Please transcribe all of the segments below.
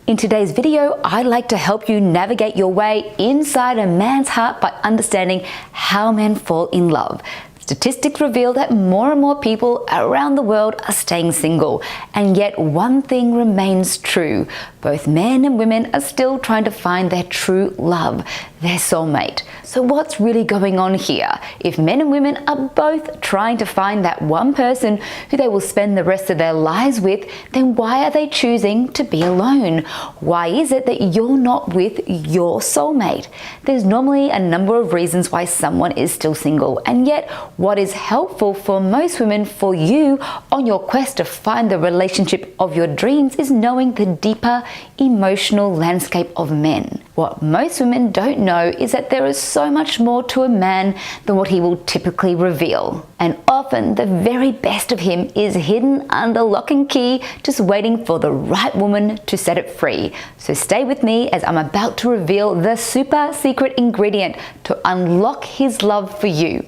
In today's video, I'd like to help you navigate your way inside a man's heart by understanding how men fall in love. Statistics reveal that more and more people around the world are staying single, and yet one thing remains true. Both men and women are still trying to find their true love, their soulmate. So what's really going on here? If men and women are both trying to find that one person who they will spend the rest of their lives with, then why are they choosing to be alone? Why is it that you're not with your soulmate? There's normally a number of reasons why someone is still single, and yet what is helpful for most women, for you on your quest to find the relationship of your dreams, is knowing the deeper emotional landscape of men. What most women don't know is that there is so much more to a man than what he will typically reveal. And often the very best of him is hidden under lock and key, just waiting for the right woman to set it free. So stay with me as I'm about to reveal the super secret ingredient to unlock his love for you.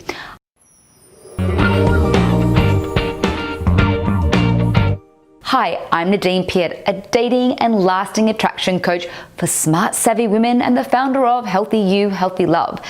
Hi, I'm Nadine Peart, a dating and lasting attraction coach for smart, savvy women and the founder of Healthy You, Healthy Love.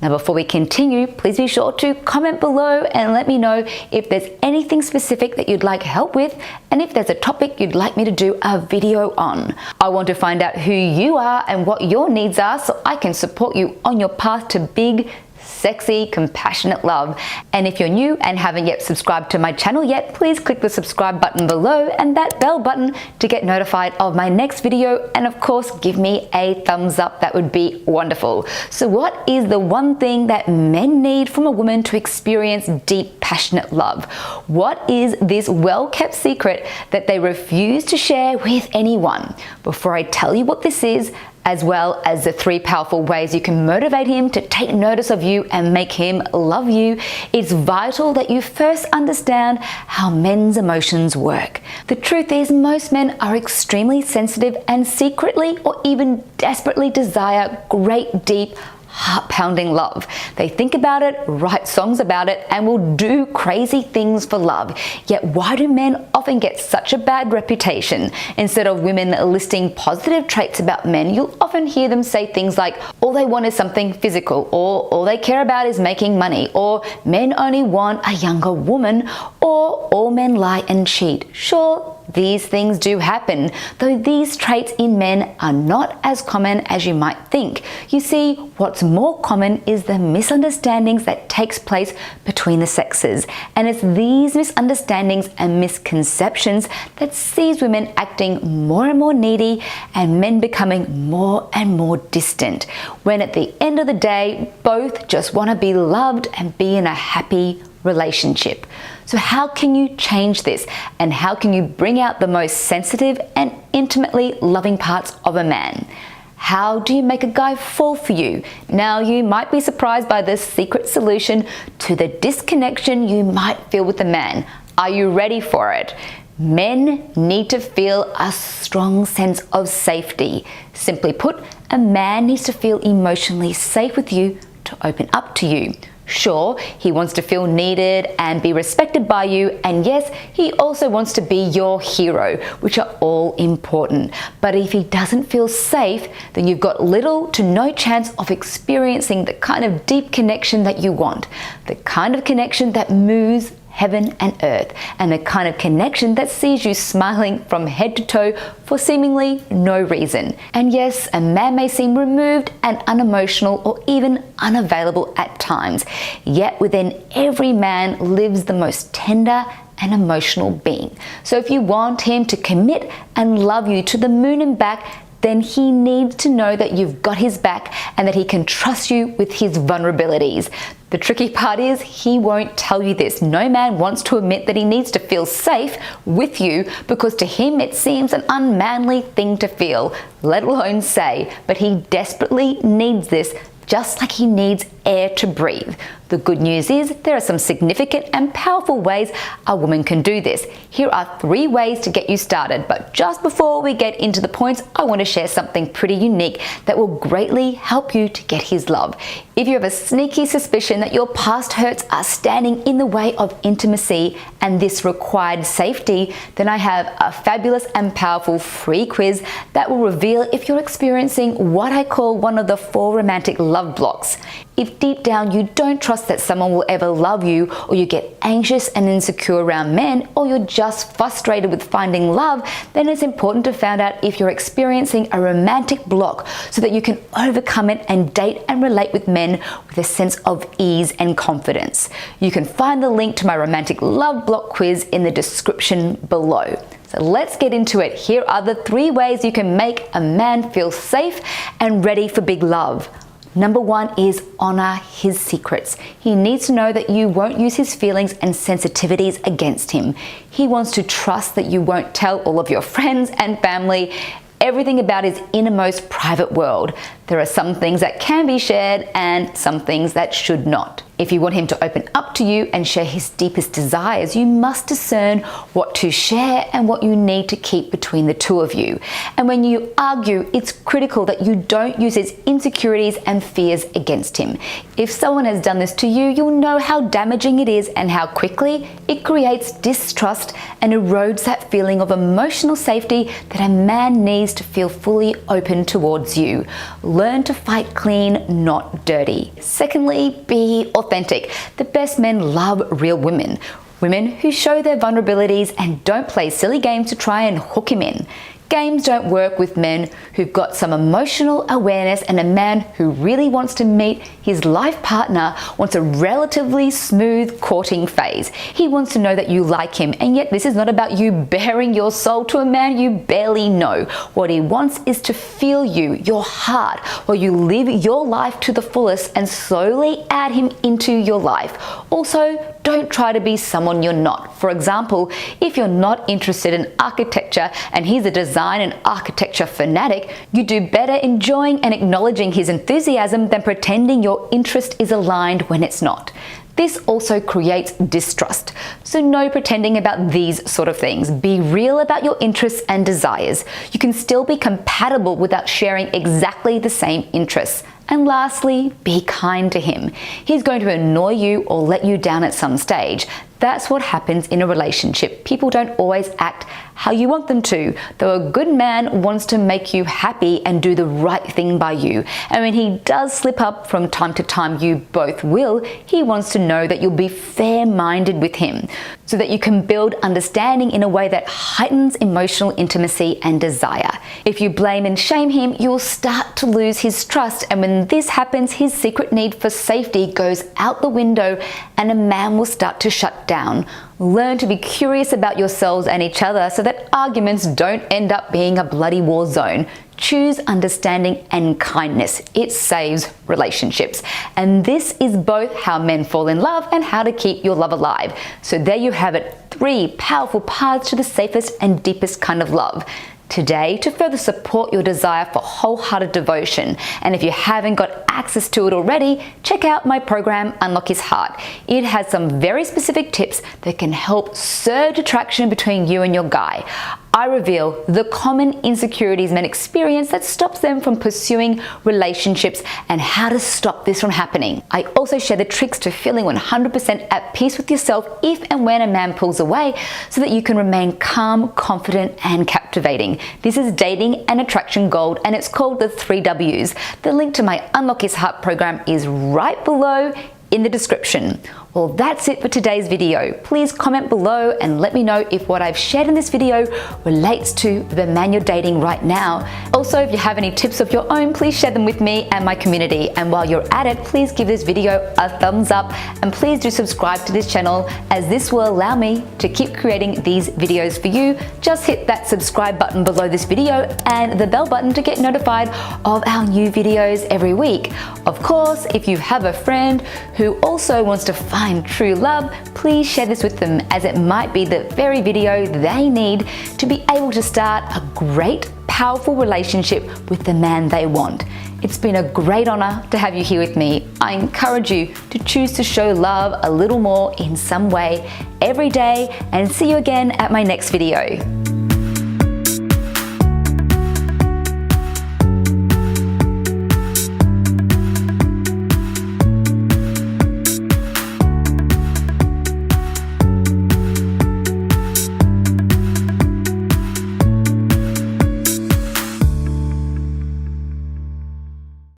Now, before we continue, please be sure to comment below and let me know if there's anything specific that you'd like help with, and if there's a topic you'd like me to do a video on. I want to find out who you are and what your needs are so I can support you on your path to big, sexy, compassionate love. And if you're new and haven't yet subscribed to my channel yet, please click the subscribe button below and that bell button to get notified of my next video, and of course give me a thumbs up. That would be wonderful. So what is the one thing that men need from a woman to experience deep, passionate love? What is this well-kept secret that they refuse to share with anyone? Before I tell you what this is, as well as the 3 powerful ways you can motivate him to take notice of you and make him love you, it's vital that you first understand how men's emotions work. The truth is, most men are extremely sensitive and secretly or even desperately desire great, deep, heart-pounding love. They think about it, write songs about it, and will do crazy things for love. Yet why do men often get such a bad reputation? Instead of women listing positive traits about men, you'll often hear them say things like, all they want is something physical, or all they care about is making money, or men only want a younger woman, or all men lie and cheat. Sure, these things do happen, though these traits in men are not as common as you might think. You see, what's more common is the misunderstandings that takes place between the sexes. And it's these misunderstandings and misconceptions that sees women acting more and more needy and men becoming more and more distant, when at the end of the day, both just want to be loved and be in a happy relationship. So how can you change this, and how can you bring out the most sensitive and intimately loving parts of a man? How do you make a guy fall for you? Now, you might be surprised by this secret solution to the disconnection you might feel with a man. Are you ready for it? Men need to feel a strong sense of safety. Simply put, a man needs to feel emotionally safe with you to open up to you. Sure, he wants to feel needed and be respected by you, and yes, he also wants to be your hero, which are all important. But if he doesn't feel safe, then you've got little to no chance of experiencing the kind of deep connection that you want, the kind of connection that moves heaven and earth, and the kind of connection that sees you smiling from head to toe for seemingly no reason. And yes, a man may seem removed and unemotional or even unavailable at times, yet within every man lives the most tender and emotional being. So if you want him to commit and love you to the moon and back, then he needs to know that you've got his back and that he can trust you with his vulnerabilities. The tricky part is, he won't tell you this. No man wants to admit that he needs to feel safe with you, because to him it seems an unmanly thing to feel, let alone say. But he desperately needs this, just like he needs air to breathe. The good news is there are some significant and powerful ways a woman can do this. Here are 3 ways to get you started, but just before we get into the points, I want to share something pretty unique that will greatly help you to get his love. If you have a sneaky suspicion that your past hurts are standing in the way of intimacy and this required safety, then I have a fabulous and powerful free quiz that will reveal if you're experiencing what I call one of the 4 romantic love blocks. If deep down you don't trust that someone will ever love you, or you get anxious and insecure around men, or you're just frustrated with finding love, then it's important to find out if you're experiencing a romantic block so that you can overcome it and date and relate with men with a sense of ease and confidence. You can find the link to my romantic love block quiz in the description below. So let's get into it. Here are the 3 ways you can make a man feel safe and ready for big love. Number 1 is honor his secrets. He needs to know that you won't use his feelings and sensitivities against him. He wants to trust that you won't tell all of your friends and family everything about his innermost private world. There are some things that can be shared and some things that should not. If you want him to open up to you and share his deepest desires, you must discern what to share and what you need to keep between the 2 of you. And when you argue, it's critical that you don't use his insecurities and fears against him. If someone has done this to you, you'll know how damaging it is and how quickly it creates distrust and erodes that feeling of emotional safety that a man needs to feel fully open towards you. Learn to fight clean, not dirty. Secondly, be authentic. The best men love real women. Women who show their vulnerabilities and don't play silly games to try and hook him in. Games don't work with men who've got some emotional awareness, and a man who really wants to meet his life partner wants a relatively smooth courting phase. He wants to know that you like him, and yet this is not about you bearing your soul to a man you barely know. What he wants is to feel you, your heart, while you live your life to the fullest and slowly add him into your life. Also, don't try to be someone you're not. For example, if you're not interested in architecture and he's a design and architecture fanatic, you do better enjoying and acknowledging his enthusiasm than pretending your interest is aligned when it's not. This also creates distrust. So no pretending about these sort of things. Be real about your interests and desires. You can still be compatible without sharing exactly the same interests. And lastly, be kind to him. He's going to annoy you or let you down at some stage. That's what happens in a relationship. People don't always act how you want them to, though a good man wants to make you happy and do the right thing by you. And when he does slip up from time to time, you both will, he wants to know that you'll be fair-minded with him so that you can build understanding in a way that heightens emotional intimacy and desire. If you blame and shame him, you'll start to lose his trust, and when this happens, his secret need for safety goes out the window and a man will start to shut down. Learn to be curious about yourselves and each other so that arguments don't end up being a bloody war zone. Choose understanding and kindness. It saves relationships. And this is both how men fall in love and how to keep your love alive. So there you have it, 3 powerful paths to the safest and deepest kind of love. Today, to further support your desire for wholehearted devotion, and if you haven't got access to it already, check out my program Unlock His Heart. It has some very specific tips that can help surge attraction between you and your guy. I reveal the common insecurities men experience that stops them from pursuing relationships and how to stop this from happening. I also share the tricks to feeling 100% at peace with yourself if and when a man pulls away, so that you can remain calm, confident, and captivating. This is dating and attraction gold, and it's called the 3 W's. The link to my Unlock His Heart program is right below in the description. Well, that's it for today's video. Please comment below and let me know if what I've shared in this video relates to the man you're dating right now. Also, if you have any tips of your own, please share them with me and my community. And while you're at it, please give this video a thumbs up and please do subscribe to this channel, as this will allow me to keep creating these videos for you. Just hit that subscribe button below this video and the bell button to get notified of our new videos every week. Of course, if you have a friend who also wants to find true love, please share this with them, as it might be the very video they need to be able to start a great, powerful relationship with the man they want. It's been a great honor to have you here with me. I encourage you to choose to show love a little more in some way every day, and see you again at my next video.